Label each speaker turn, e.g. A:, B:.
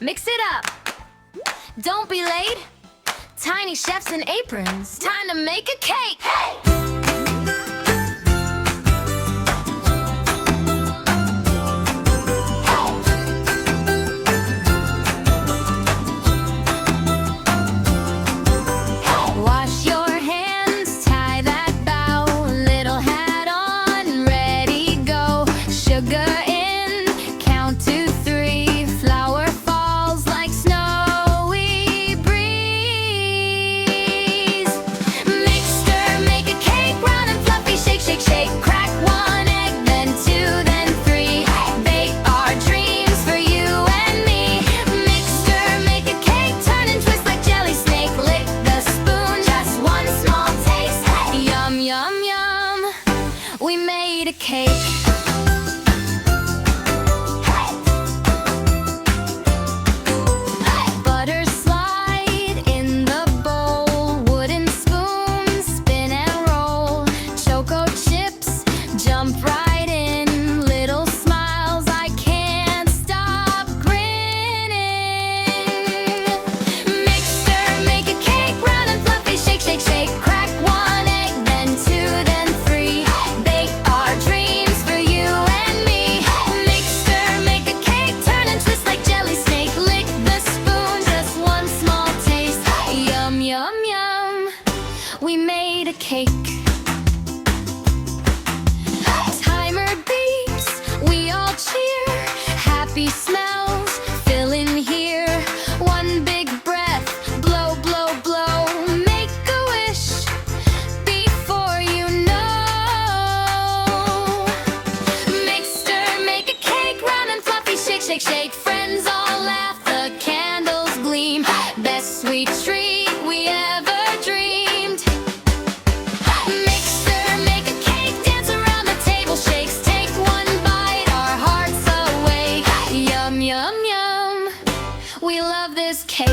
A: Mix it up. Don't be late. Tiny chefs in aprons. Time to make a cake. Wash your hands, tie that bow. Little hat on, ready, go. Sugar in, count to 3. Flour falls like snowy breeze. Mix, stir, make a cake, round and fluffy. Shake, shake, shake. Crack 1 egg, then 2, then 3. Bake our dreams for you and me. Mix, stir, make a cake, turn and twist like jelly snake. Lick the spoon, just one small taste. Yum, yum, yum. We made a cake. Butter slide in the bowl. Wooden spoon, spin and roll. Choco chips, jump right in. Little smiles, I can't stop grinning. Mix, stir, make a cake, round and fluffy. Shake, shake, shake. Crack 1 egg, then 2, then 3. Bake our dreams for you and me. Mix, stir, make a cake, turn and twist like jelly snake. Lick the spoon, just one small taste. Yum, yum, yum. We made a cake. Timer beeps, we all cheer. Happy smells fill in here. One big breath, blow, blow, blow. Make a wish before you know. Mix, stir, make a cake, round and fluffy. Shake, shake, shake. Friends all laugh, the candles gleam. Best sweet treat we ever dreamed. Mix, stir, make a cake, dance around the table. Shakes, take 1 bite, our hearts awake. Yum, yum, yum. We love this cake.